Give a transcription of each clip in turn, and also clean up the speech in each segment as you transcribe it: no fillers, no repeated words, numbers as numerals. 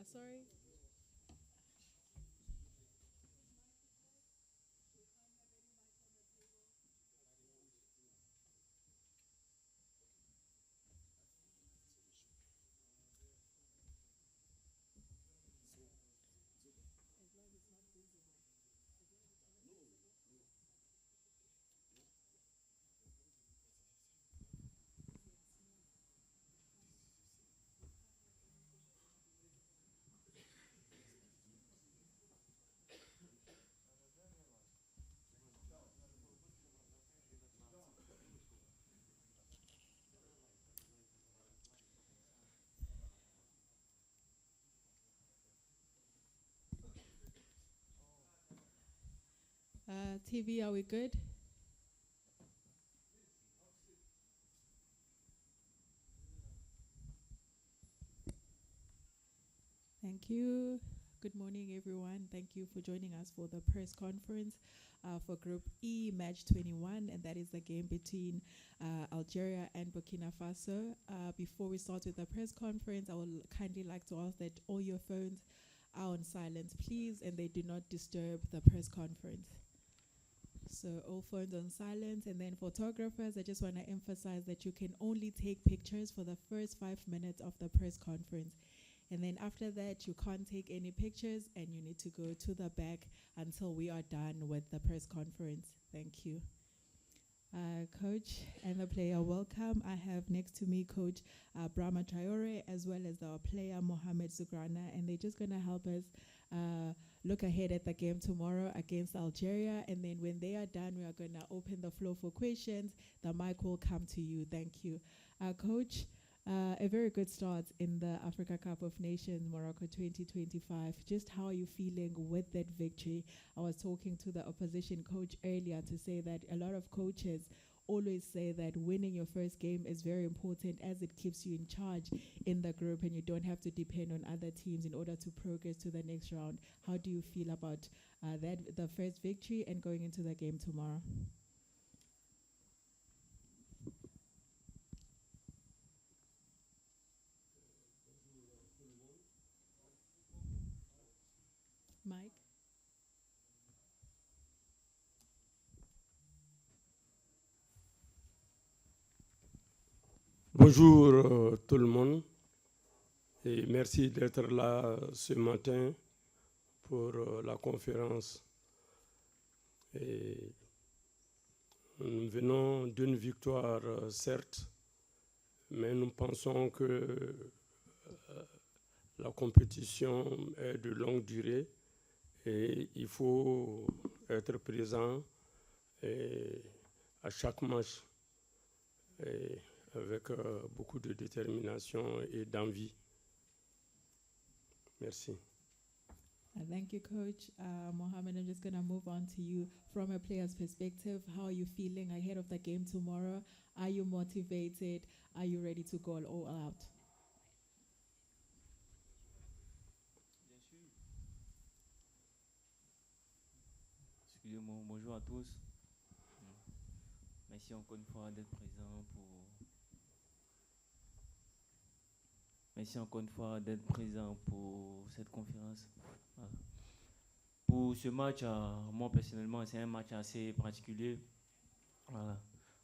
Sorry. TV, are we good? Thank you. Good morning, everyone. Thank you for joining us for the press conference for Group E, Match 21, and that is the game between Algeria and Burkina Faso. Before we start with the press conference, I would kindly like to ask that all your phones are on silent, please, and they do not disturb the press conference. So all phones on silent, and then photographers, I just want to emphasize that you can only take pictures for the first 5 minutes of the press conference. And then after that, you can't take any pictures and you need to go to the back until we are done with the press conference. Thank you. Coach and the player, welcome. I have next to me Coach Brahma Traore as well as our player Mohamed Zugrana, and they're just going to help us look ahead at the game tomorrow against Algeria. And then when they are done, we are going to open the floor for questions. The mic will come to you. Thank you. Coach, a very good start in the Africa Cup of Nations, Morocco 2025. Just how are you feeling with that victory? I was talking to the opposition coach earlier to say that a lot of coaches always say that winning your first game is very important as it keeps you in charge in the group and you don't have to depend on other teams in order to progress to the next round. How do you feel about the first victory and going into the game tomorrow? Mike? Bonjour tout le monde et merci d'être là ce matin pour la conférence. Et nous venons d'une victoire, certes, mais nous pensons que la compétition est de longue durée et il faut être présent à chaque match. Avec beaucoup de détermination et d'envie. Merci. Thank you, Coach. Mohamed, I'm just going to move on to you. From a player's perspective, how are you feeling ahead of the game tomorrow? Are you motivated? Are you ready to go all out? Excusez-moi, bonjour à tous. Merci encore une fois d'être présent pour... Merci encore une fois d'être présent pour cette conférence. Voilà. Pour ce match, moi personnellement, c'est un match assez particulier. Voilà.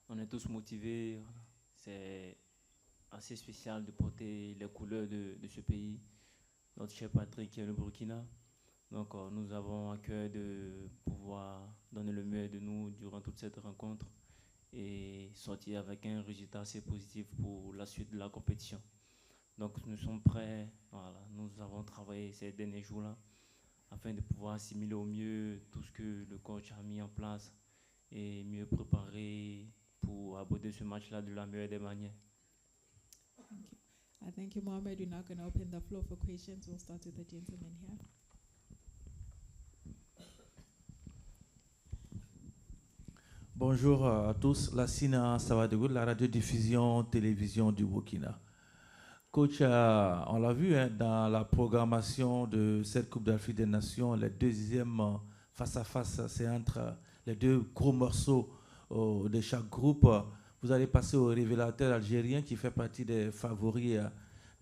On est tous motivés. C'est assez spécial de porter les couleurs de ce pays. Notre cher Patrick qui est le Burkina. Donc nous avons à cœur de pouvoir donner le meilleur de nous durant toute cette rencontre et sortir avec un résultat assez positif pour la suite de la compétition. Donc nous sommes prêts, voilà, nous avons travaillé ces derniers jours-là afin de pouvoir assimiler au mieux tout ce que le coach a mis en place et mieux préparer pour aborder ce match-là de la meilleure des manières. Thank you, Mohamed. We're now going to open the floor for questions. We'll start with the gentleman here. Bonjour à tous, la Sina Savadougou, la radiodiffusion télévision du Burkina. Coach, on l'a vu dans la programmation de cette Coupe d'Afrique des Nations, le deuxième face-à-face, c'est entre les deux gros morceaux de chaque groupe. Vous allez passer au révélateur algérien qui fait partie des favoris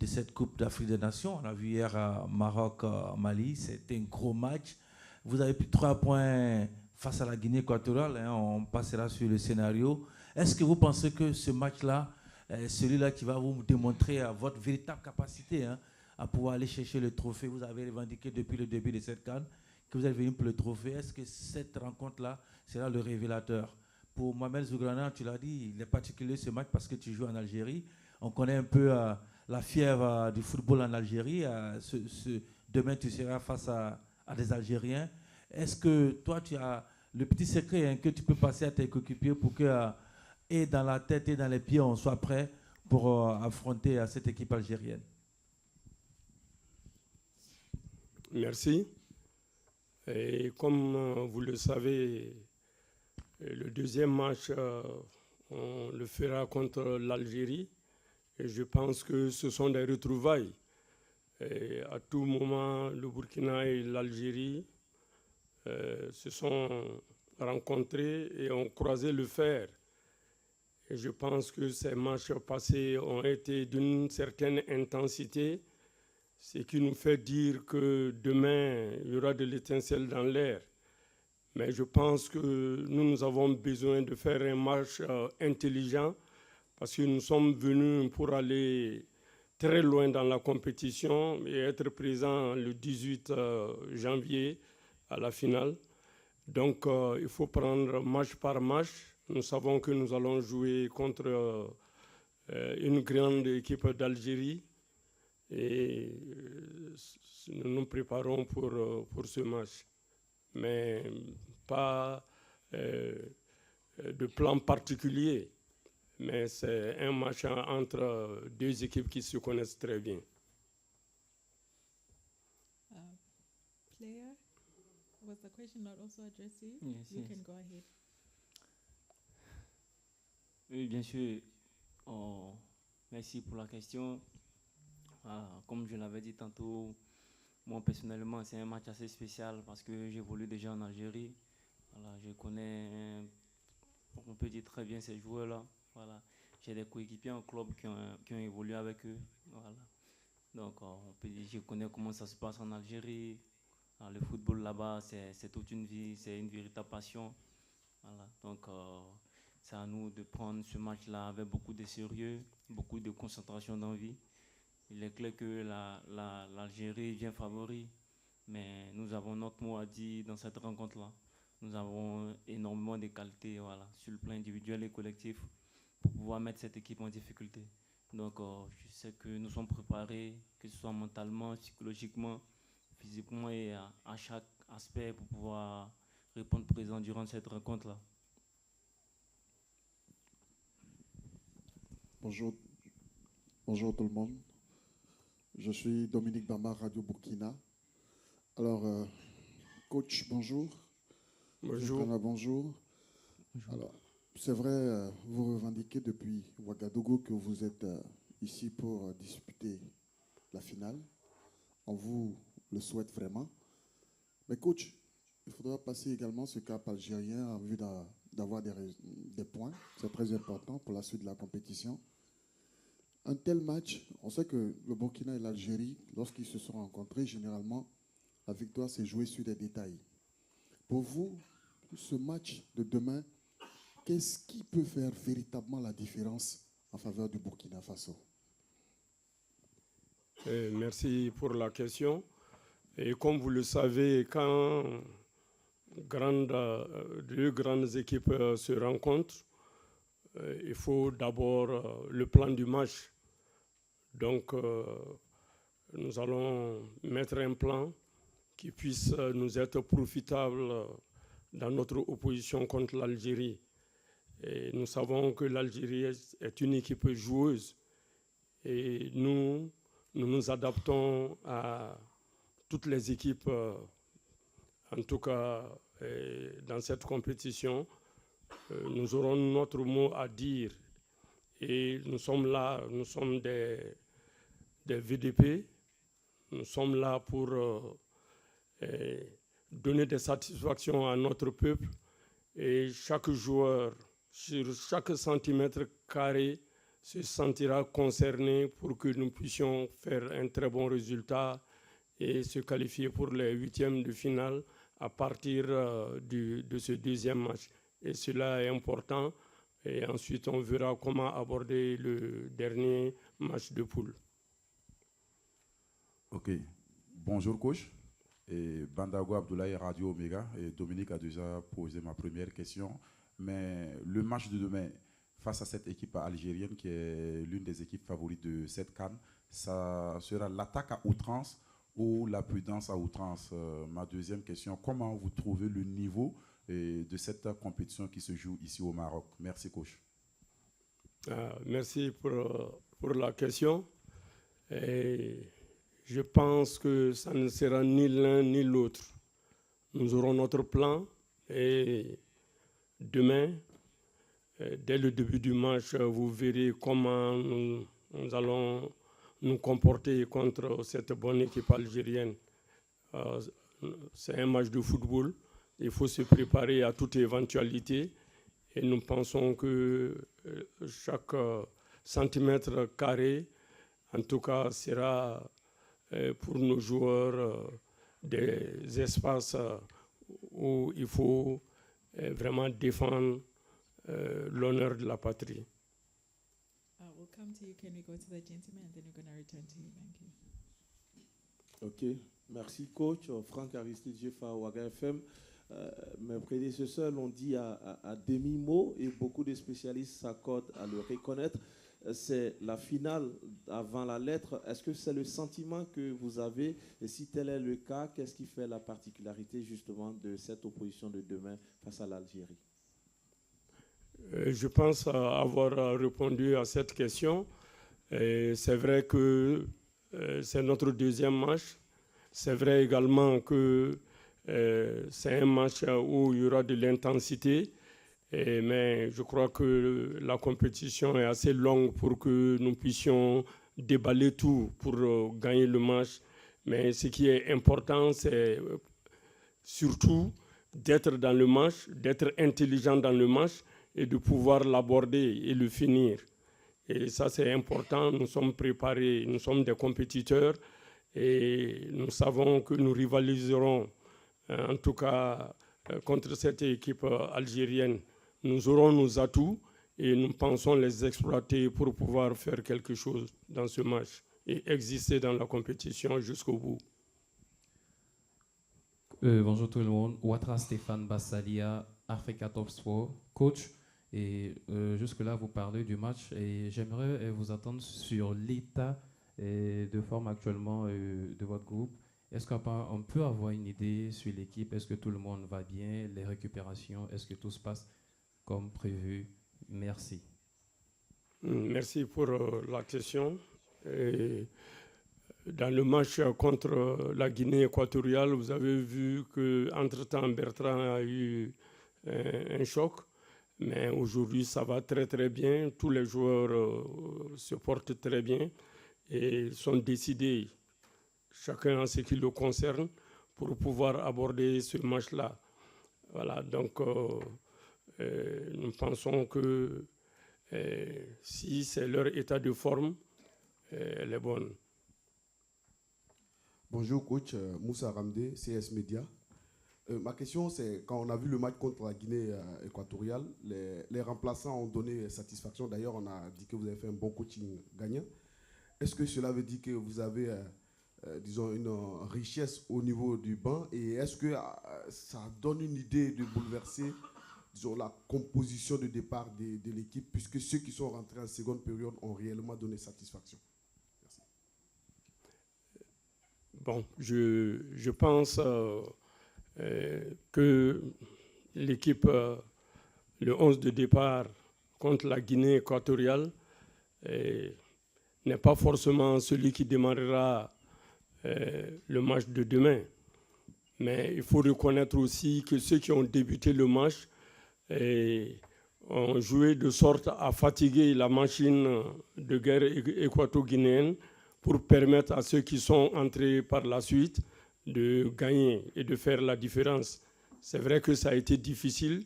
de cette Coupe d'Afrique des Nations. On a vu hier Maroc-Mali, c'était un gros match. Vous avez pris 3 points face à la Guinée équatoriale, hein, on passera sur le scénario. Est-ce que vous pensez que ce match-là, celui-là qui va vous démontrer votre véritable capacité, hein, à pouvoir aller chercher le trophée? Vous avez revendiqué depuis le début de cette CAN que vous êtes venu pour le trophée. Est-ce que cette rencontre-là sera le révélateur? Pour Mohamed Zougrana, tu l'as dit, il est particulier ce match parce que tu joues en Algérie. On connaît un peu la fièvre du football en Algérie. Demain, tu seras face à des Algériens. Est-ce que toi, tu as le petit secret, hein, que tu peux passer à tes coéquipiers pour que, et dans la tête et dans les pieds, on soit prêt pour affronter cette équipe algérienne? Merci. Et comme vous le savez, le deuxième match, on le fera contre l'Algérie. Et je pense que ce sont des retrouvailles. Et à tout moment, le Burkina et l'Algérie se sont rencontrés et ont croisé le fer. Et je pense que ces matchs passés ont été d'une certaine intensité, ce qui nous fait dire que demain, il y aura de l'étincelle dans l'air. Mais je pense que nous avons besoin de faire un match intelligent parce que nous sommes venus pour aller très loin dans la compétition et être présents le 18 janvier à la finale. Donc, il faut prendre match par match. Nous savons que nous allons jouer contre une grande équipe d'Algérie et nous nous préparons pour ce match. Mais pas de plan particulier. Mais c'est un match entre deux équipes qui se connaissent très bien. Player, was the question not also addressed to you? Yes, You yes. can go ahead. Oui, bien sûr. Merci pour la question. Comme je l'avais dit tantôt, moi personnellement, c'est un match assez spécial parce que j'évolue déjà en Algérie. Voilà, je connais, on peut dire très bien ces joueurs-là. Voilà. J'ai des coéquipiers en club qui ont évolué avec eux. Voilà. Donc, on peut dire, je connais comment ça se passe en Algérie. Alors, le football là-bas, c'est toute une vie, c'est une véritable passion. Voilà. Donc, c'est à nous de prendre ce match-là avec beaucoup de sérieux, beaucoup de concentration d'envie. Il est clair que l'Algérie vient favori, mais nous avons notre mot à dire dans cette rencontre-là. Nous avons énormément de qualités, voilà, sur le plan individuel et collectif pour pouvoir mettre cette équipe en difficulté. Donc, je sais que nous sommes préparés, que ce soit mentalement, psychologiquement, physiquement et à chaque aspect pour pouvoir répondre présent durant cette rencontre-là. Bonjour tout le monde. Je suis Dominique Bama, Radio Burkina. Alors, coach, bonjour. Bonjour. Bonjour. Alors, c'est vrai, vous revendiquez depuis Ouagadougou que vous êtes ici pour disputer la finale. On vous le souhaite vraiment. Mais coach, il faudra passer également ce cap algérien en vue d'avoir des points. C'est très important pour la suite de la compétition. Un tel match, on sait que le Burkina et l'Algérie, lorsqu'ils se sont rencontrés, généralement, la victoire s'est jouée sur des détails. Pour vous, ce match de demain, qu'est-ce qui peut faire véritablement la différence en faveur du Burkina Faso? Merci pour la question. Et comme vous le savez, quand deux grandes équipes se rencontrent, il faut d'abord le plan du match. Donc, nous allons mettre un plan qui puisse nous être profitable dans notre opposition contre l'Algérie. Et nous savons que l'Algérie est une équipe joueuse et nous nous adaptons à toutes les équipes, en tout cas dans cette compétition. Nous aurons notre mot à dire et nous sommes là, nous sommes des VDP, nous sommes là pour donner des satisfactions à notre peuple et chaque joueur, sur chaque centimètre carré, se sentira concerné pour que nous puissions faire un très bon résultat et se qualifier pour les huitièmes de finale à partir de ce deuxième match. Et cela est important. Et ensuite, on verra comment aborder le dernier match de poule. Ok. Bonjour, coach. Et Bandago Abdoulaye, Radio Omega. Et Dominique a déjà posé ma première question. Mais le match de demain, face à cette équipe algérienne qui est l'une des équipes favorites de cette CAN, ça sera l'attaque à outrance ou la prudence à outrance? Ma deuxième question, comment vous trouvez le niveau de cette compétition qui se joue ici au Maroc? Merci, coach. Merci pour la question. Et je pense que ça ne sera ni l'un ni l'autre. Nous aurons notre plan et demain, dès le début du match, vous verrez comment nous allons nous comporter contre cette bonne équipe algérienne. C'est un match de football. Il faut se préparer à toute éventualité. Et nous pensons que chaque centimètre carré, en tout cas, sera pour nos joueurs des espaces où il faut vraiment défendre l'honneur de la patrie. We'll come to you. Can we go to the gentleman and then we're going to return to you? Thank you. Ok, merci coach. Franck Aristide Jeffa, Ouaga FM. Mes prédécesseurs l'ont dit à demi-mot et beaucoup de spécialistes s'accordent à le reconnaître. C'est la finale avant la lettre. Est-ce que c'est le sentiment que vous avez? Et si tel est le cas, qu'est-ce qui fait la particularité justement de cette opposition de demain face à l'Algérie? Je pense avoir répondu à cette question. C'est vrai que c'est notre deuxième match. C'est vrai également que c'est un match où il y aura de l'intensité. Mais je crois que la compétition est assez longue pour que nous puissions déballer tout pour gagner le match. Mais ce qui est important, c'est surtout d'être dans le match, d'être intelligent dans le match et de pouvoir l'aborder et le finir. Et ça, c'est important. Nous sommes préparés, nous sommes des compétiteurs et nous savons que nous rivaliserons, en tout cas, contre cette équipe algérienne. Nous aurons nos atouts et nous pensons les exploiter pour pouvoir faire quelque chose dans ce match et exister dans la compétition jusqu'au bout. Bonjour tout le monde. Ouattara Stéphane Bassalia, Africa Top Sport, coach. Et jusque-là, vous parlez du match et j'aimerais vous attendre sur l'état de forme actuellement de votre groupe. Est-ce qu'on peut avoir une idée sur l'équipe? Est-ce que tout le monde va bien? Les récupérations, est-ce que tout se passe comme prévu? Merci. Merci pour la question. Et dans le match contre la Guinée équatoriale, vous avez vu qu'entre-temps, Bertrand a eu un choc. Mais aujourd'hui, ça va très très bien. Tous les joueurs se portent très bien et sont décidés, chacun en ce qui le concerne, pour pouvoir aborder ce match-là. Voilà, donc nous pensons que si c'est leur état de forme, elle est bonne. Bonjour coach, Moussa Ramdé, CS Média. Ma question, c'est quand on a vu le match contre la Guinée équatoriale, les remplaçants ont donné satisfaction. D'ailleurs, on a dit que vous avez fait un bon coaching gagnant. Est-ce que cela veut dire que vous avez, disons, une richesse au niveau du banc? Et est-ce que ça donne une idée de bouleverser, disons, la composition de départ de l'équipe, puisque ceux qui sont rentrés en seconde période ont réellement donné satisfaction? Merci. Bon, je pense... que l'équipe, le 11 de départ contre la Guinée équatoriale, n'est pas forcément celui qui démarrera le match de demain. Mais il faut reconnaître aussi que ceux qui ont débuté le match ont joué de sorte à fatiguer la machine de guerre équato-guinéenne pour permettre à ceux qui sont entrés par la suite de gagner et de faire la différence. C'est vrai que ça a été difficile.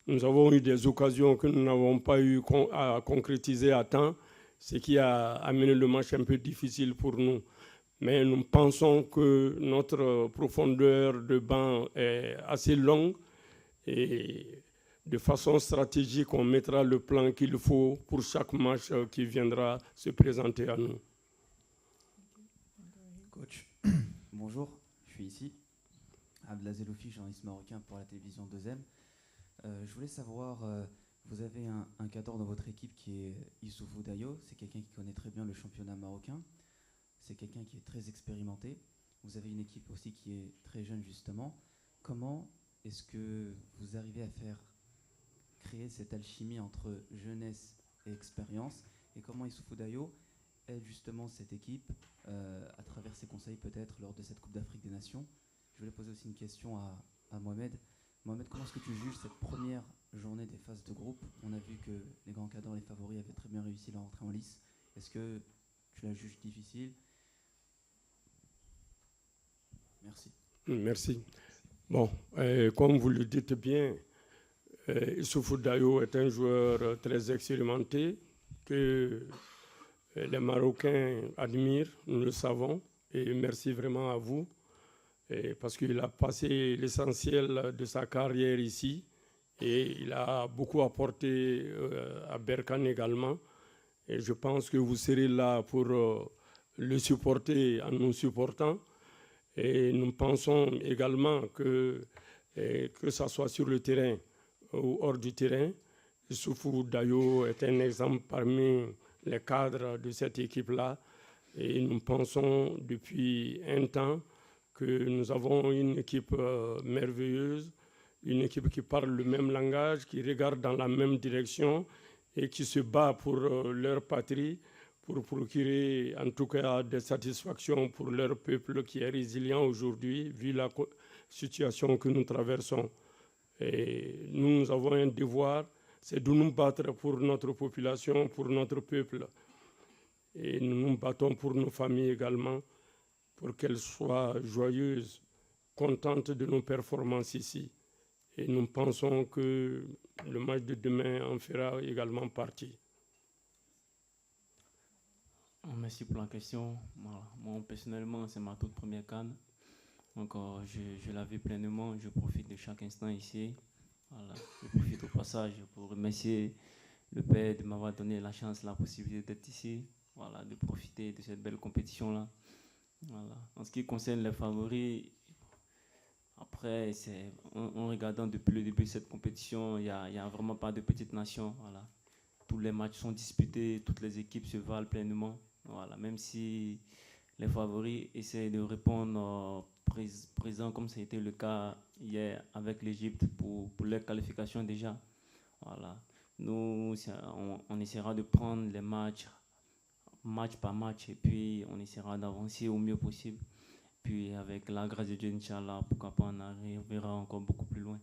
Nous avons eu des occasions que nous n'avons pas eu à concrétiser à temps, ce qui a amené le match un peu difficile pour nous. Mais nous pensons que notre profondeur de banc est assez longue et de façon stratégique, on mettra le plan qu'il faut pour chaque match qui viendra se présenter à nous. Coach, bonjour, je suis ici. Abdelaziz Loufi, journaliste marocain pour la télévision 2M. Je voulais savoir, vous avez un cadre dans votre équipe qui est Issoufou Dayo, c'est quelqu'un qui connaît très bien le championnat marocain, c'est quelqu'un qui est très expérimenté. Vous avez une équipe aussi qui est très jeune justement. Comment est-ce que vous arrivez à faire créer cette alchimie entre jeunesse et expérience, et comment Issoufou Dayo aide justement cette équipe à travers ses conseils peut-être lors de cette Coupe d'Afrique des Nations? Je voulais poser aussi une question à Mohamed. Mohamed, comment est-ce que tu juges cette première journée des phases de groupe? On a vu que les grands cadors, les favoris avaient très bien réussi leur entrée en lice. Est-ce que tu la juges difficile? Merci. Merci. Bon, comme vous le dites bien, Issoufou Dayo est un joueur très expérimenté que les Marocains admirent, nous le savons, et merci vraiment à vous, parce qu'il a passé l'essentiel de sa carrière ici, et il a beaucoup apporté à Berkane également, et je pense que vous serez là pour le supporter en nous supportant, et nous pensons également que ça soit sur le terrain ou hors du terrain, Issoufou Dayo est un exemple parmi les cadres de cette équipe-là. Et nous pensons depuis un temps que nous avons une équipe merveilleuse, une équipe qui parle le même langage, qui regarde dans la même direction et qui se bat pour leur patrie, pour procurer en tout cas des satisfactions pour leur peuple qui est résilient aujourd'hui, vu la situation que nous traversons. Et nous avons un devoir, c'est de nous battre pour notre population, pour notre peuple. Et nous nous battons pour nos familles également, pour qu'elles soient joyeuses, contentes de nos performances ici. Et nous pensons que le match de demain en fera également partie. Merci pour la question. Moi, personnellement, c'est ma toute première CAN. Donc, je la vis pleinement. Je profite de chaque instant ici. Voilà. Je profite au passage pour remercier le père de m'avoir donné la chance, la possibilité d'être ici. Voilà, de profiter de cette belle compétition-là. Voilà. En ce qui concerne les favoris, après, en regardant depuis le début de cette compétition, il n'y a vraiment pas de petite nation. Voilà. Tous les matchs sont disputés, toutes les équipes se valent pleinement. Voilà. Même si les favoris essaient de répondre présent, comme ça a été le cas hier avec l'Égypte pour leur qualification déjà. Voilà. Nous, on essaiera de prendre les match par match, et puis on essaiera d'avancer au mieux possible. Puis avec la grâce de Dieu, Inch'Allah, pourquoi pas on arrivera encore beaucoup plus loin.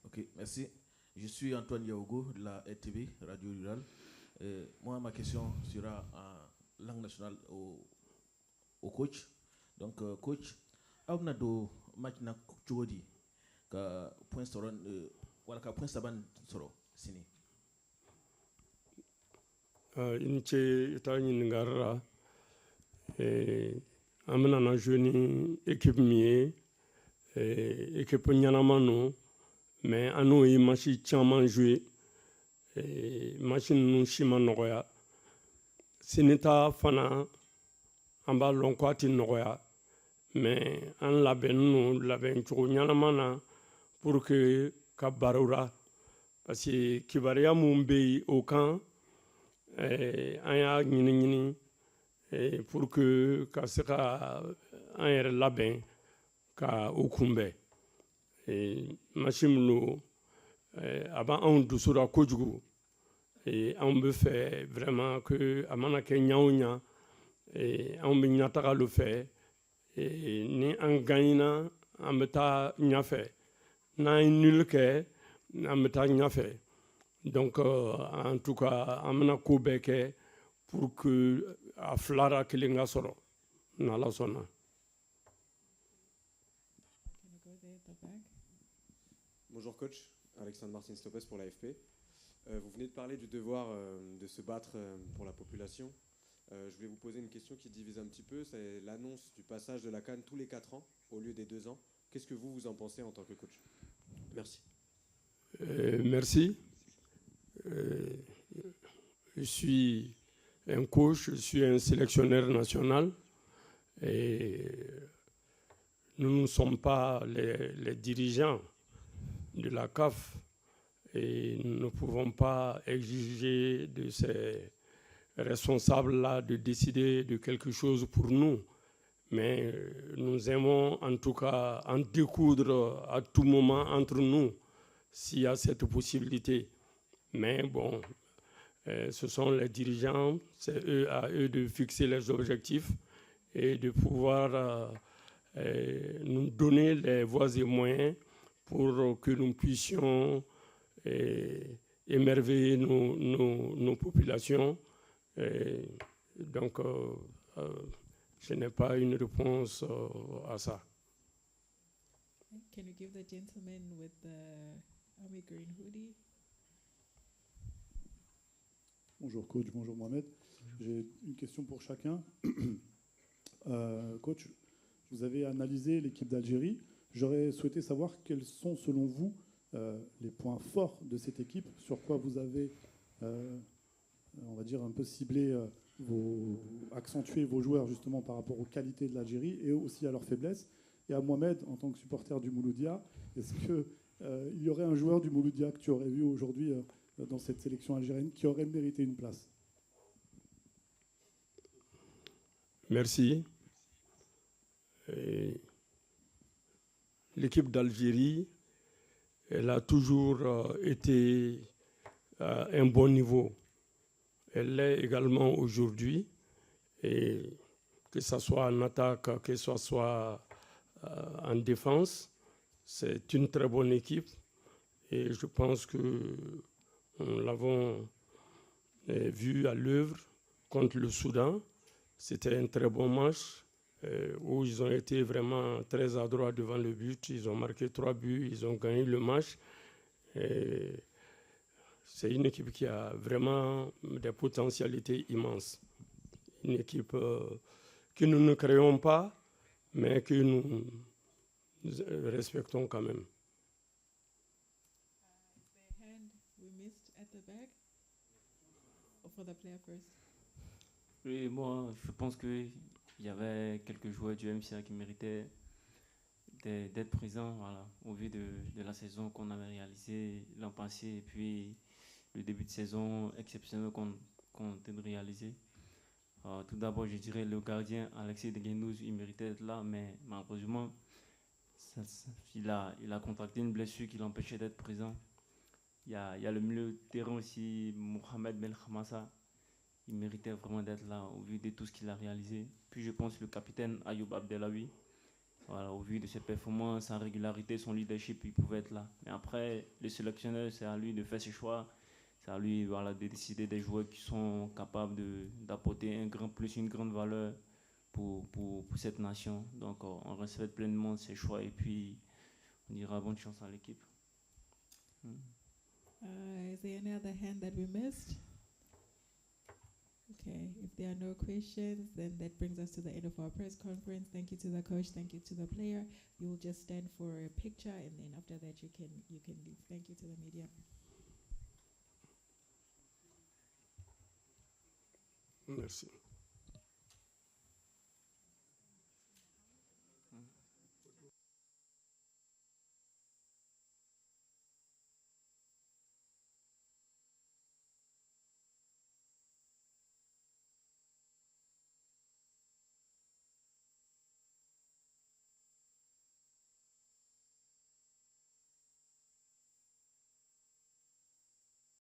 Ok, merci. Je suis Antoine Yaogo de la RTV, Radio Rurale. Moi, ma question sera en langue nationale au coach. Donc, coach, on a do match na chodi ka point soron wala ka point saban soro sini. Inche tani ngara amena na jeune équipe mie équipe nyanamano mais anu yi match chama jouer machine nu shima nogoya sinita fana amba lonkwati nogoya mais an labɛn cogo ɲanama na pour que ka barora parce que kibaruya mun bɛ yen o kan an y'a ɲini pour que ka se ka an yɛrɛ labɛn ka o kunbɛn masi min don a b'anw dusura kojugu anw bɛ fɛ vraiment que a mana kɛ ɲa o ɲa anw bɛ ɲataga lo fɛ ni an gagnera an bɛ taa ɲafɛ n'an ye nul kɛ an bɛ taa ɲafɛ donc en tout cas an bɛna ko bɛɛ kɛ pour que a filara kelen ka sɔrɔ n'Ala sɔnna. Bonjour coach, Alexandre Martin Stopes pour l'AFP. Vous venez de parler du devoir de se battre pour la population. Je voulais vous poser une question qui divise un petit peu. C'est l'annonce du passage de la CAN tous les 4 ans au lieu des 2 ans. Qu'est-ce que vous en pensez en tant que coach? Merci. Merci. Je suis un coach, je suis un sélectionneur national et nous ne sommes pas les dirigeants de la CAF et nous ne pouvons pas exiger de ces responsables-là de décider de quelque chose pour nous. Mais nous aimons en tout cas en découdre à tout moment entre nous s'il y a cette possibilité. Mais bon, ce sont les dirigeants, c'est à eux de fixer les objectifs et de pouvoir nous donner les voies et moyens pour que nous puissions émerveiller nos populations. Donc, je n'ai pas une réponse à ça. Can you give the gentleman with the army green hoodie? Bonjour coach, bonjour Mohamed. J'ai une question pour chacun. Coach, vous avez analysé l'équipe d'Algérie. J'aurais souhaité savoir quels sont selon vous les points forts de cette équipe, sur quoi vous avez, on va dire, un peu ciblé, accentué vos joueurs justement par rapport aux qualités de l'Algérie et aussi à leurs faiblesses. Et à Mohamed, en tant que supporter du Mouloudia, est-ce qu'il y aurait un joueur du Mouloudia que tu aurais vu aujourd'hui dans cette sélection algérienne qui aurait mérité une place? Merci. L'équipe d'Algérie, elle a toujours été à un bon niveau. Elle l'est également aujourd'hui. Et que ce soit en attaque, que ce soit en défense, c'est une très bonne équipe. Et je pense que nous l'avons vu à l'œuvre contre le Soudan. C'était un très bon match où ils ont été vraiment très adroits devant le but. Ils ont marqué 3 buts, ils ont gagné le match. C'est une équipe qui a vraiment des potentialités immenses. Une équipe que nous ne créons pas, mais que nous respectons quand même. The hand we missed at the back. Or for the player first. Oui, moi, je pense qu'il y avait quelques joueurs du MCA qui méritaient d'être présents, voilà, au vu de la saison qu'on avait réalisée l'an passé et puis le début de saison exceptionnel qu'on était de réaliser. Tout d'abord, je dirais le gardien Alexis de Guénouz, il méritait d'être là, mais malheureusement, il a contracté une blessure qui l'empêchait d'être présent. Il y a le milieu de terrain aussi, Mohamed Ben Khamassa. Il méritait vraiment d'être là au vu de tout ce qu'il a réalisé. Puis je pense le capitaine Ayoub Abdelawi, voilà, au vu de ses performances, sa régularité, son leadership, il pouvait être là. Mais après, le sélectionneur, c'est à lui de faire ses choix. C'est à lui, voilà, de décider des joueurs qui sont capables d'apporter un grand plus, une grande valeur pour cette nation. Donc on respecte pleinement ses choix et puis on dira bonne chance à l'équipe. Is there any other hand that we missed? Okay, if there are no questions, then that brings us to the end of our press conference. Thank you to the coach, thank you to the player. You will just stand for a picture and then after that you can leave. Thank you to the media. Merci.